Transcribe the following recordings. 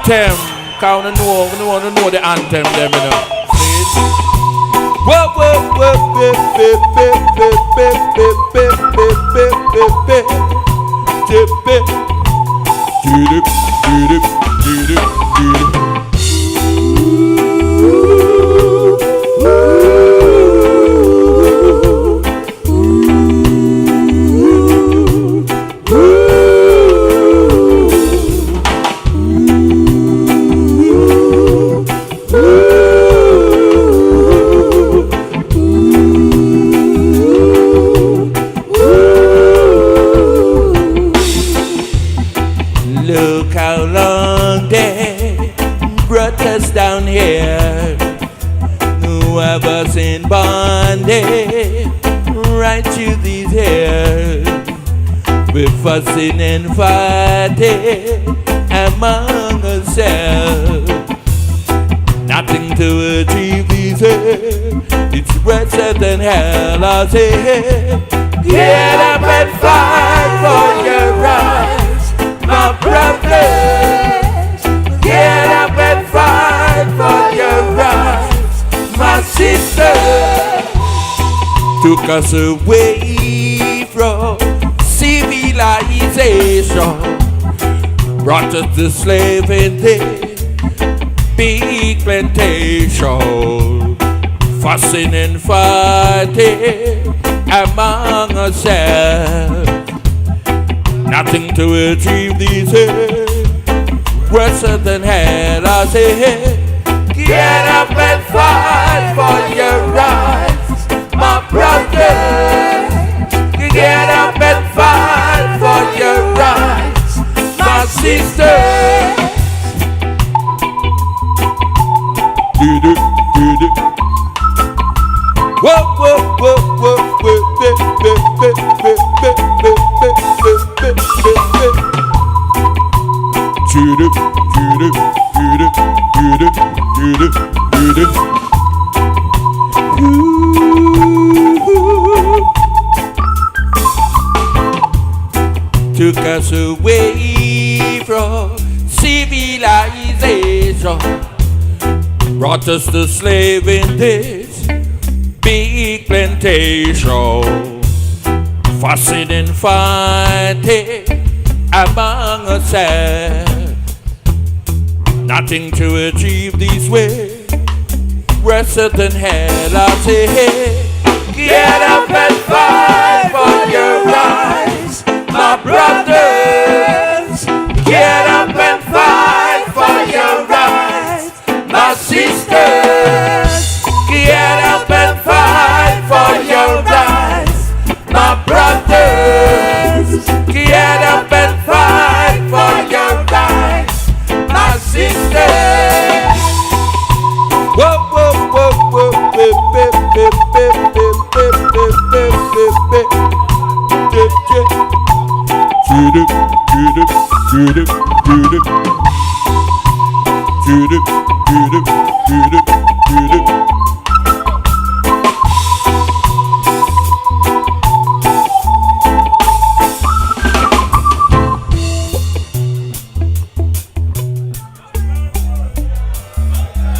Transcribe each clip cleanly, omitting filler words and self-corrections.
anthem. Cause we know the anthem them, you know. Whoa, whoa, whoa, look how long they brought us down here. No of us in bondage, right to these here. We're fussing and fighting among ourselves. Nothing to achieve these here. It's worse than hell, I say. Get up and fight for your rights, my brothers. Get up and fight for your rights, my sisters. Took us away from civilization, brought us to slavery, big plantation, fussing and fighting among ourselves. Nothing to achieve these days, worse than hell, I say. Get up and fight for your rights, my brothers. Get up and fight for your rights, my sisters. Whoa, whoa, whoa, whoa, whoa, took us away from civilization, brought us to slave in this big plantation, fussing and fighting among ourselves. Nothing to achieve this way, worse than hell, I say. Get up and fight for your rights, my brothers. Get up and fight for your rights, my sisters. Get up and fight for your rights, my brothers. Get up and fight for your rights, my sisters. Whoa, whoa, whoa, whoa,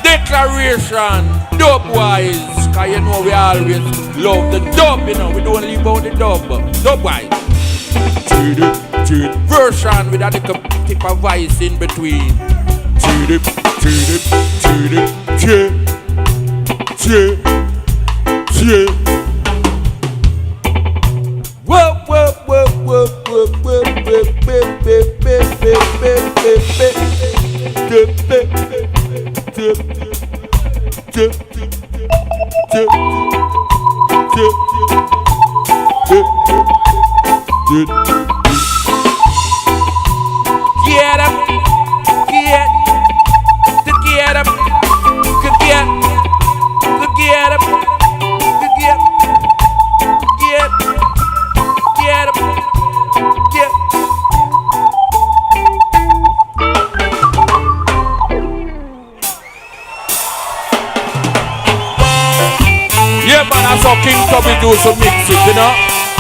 Declaration, dope wise, cause you know we always love the dub, you know, we don't leave out the dub, dub wise. Version with a little tip of voice in between. Whoa, whoa, whoa, whoa, whoa, whoa, Get up, get up, get up, yeah, man, that's how King Tubby do some mix it, you know,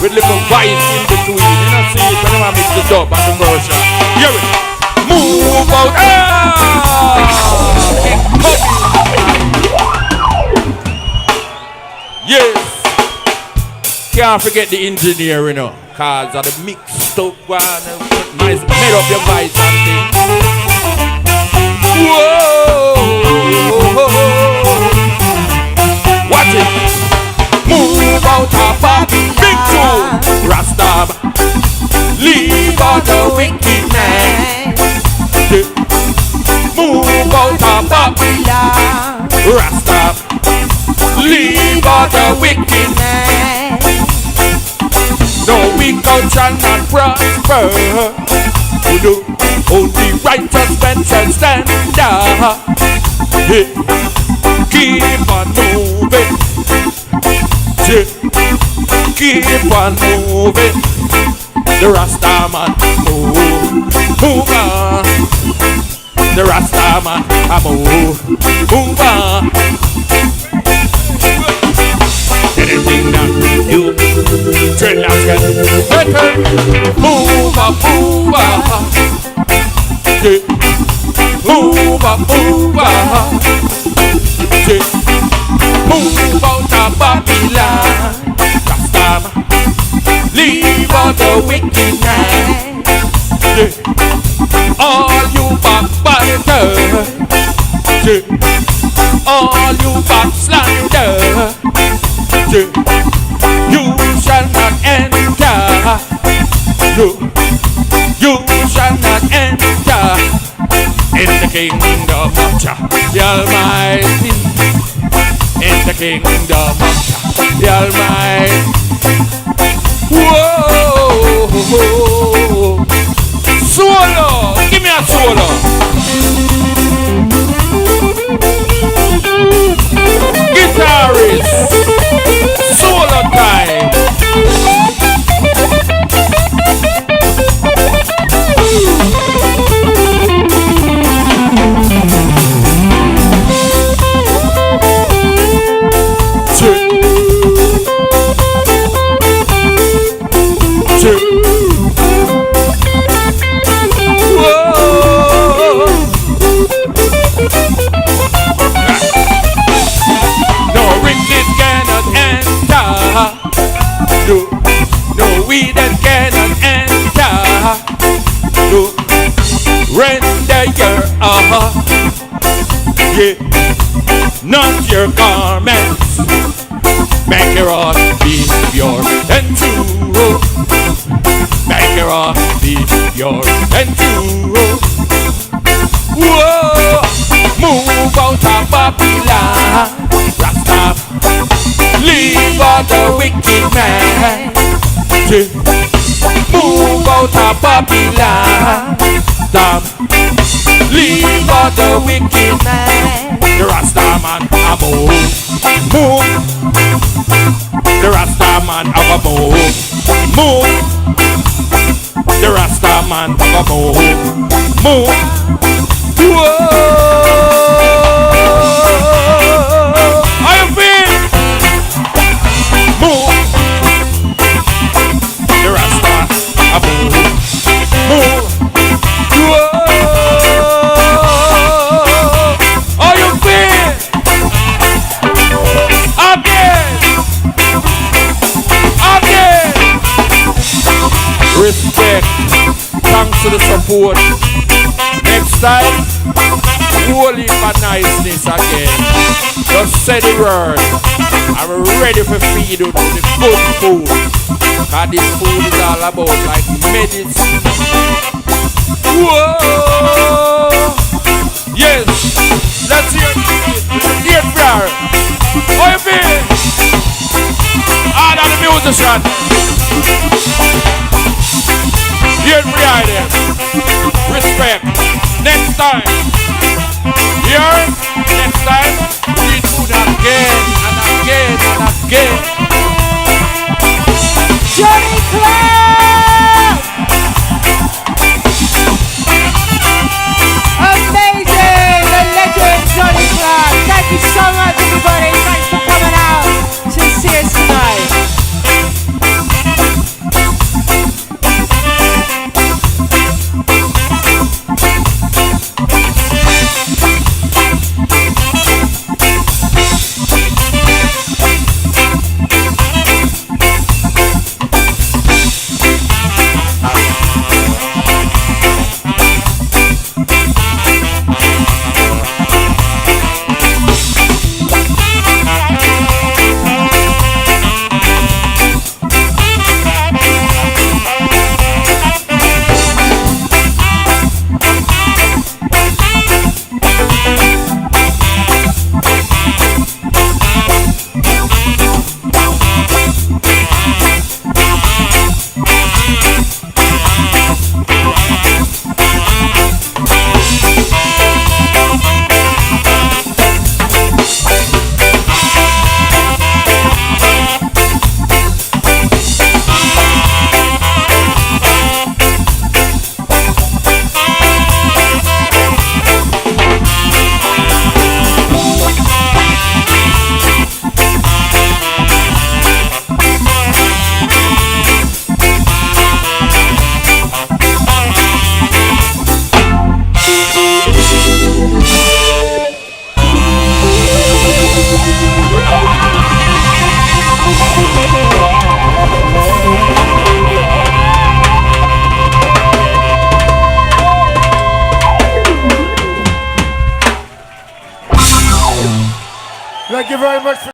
with little vibes in between, you know, see it when I mix the dub and the version. Hear it. Move out. Yes. Can't forget the engineer, you know. Cause of the mixed up one. Nice made up your voice and thing. Whoa. Watch it. Move out of Babylon. Big tune. Rastab. Leave out the wicked man. Move out of Babylon. Rastab. Leave out the wicked man. No wicked shall not prosper. Only righteous men shall stand up. Keep on moving. Keep on moving. The Rastaman move on. The Rastaman move on. Anything that you dreadlocks can better. Move up. Move up. Move out of Babylon. Rastaman, leave out the wicked man. All you backbiters, all you backsliders, you shall not enter. You shall not enter in the kingdom of Jah the Almighty. In the kingdom of Jah the Almighty. Whoa. Solo. Give me a solo. Guitarist. Solo time. No wicked cannot enter. No render your yeah, not your garments. Make your heart be pure and true. Make your heart be pure and true. Whoa, move out of Babylon. Rasta, leave out the wicked man. Move out of Babylon. Stop. Leave out the wicked man. The Rasta man a move. The Rasta man a move. The Rasta man a move. Whoa. How you feel? Move. The Rasta a move. Whoa. How you feel? Again. Respect. Thanks to the support. Next time, holy for niceness again. Just say the word. I'm ready for feed you to the good food. Cause this food is all about like medicine. Whoa! Yes! Let's hear it. Hear it, bro. How you feel? All of the musician. Hear it, right there. Respect. Next time. Here. Next time. We do that again and again and again. Johnny Clark! Amazing! The legend Johnny Clark. Thank you so much, everybody. Thanks for coming out to see us tonight. Thank you very much for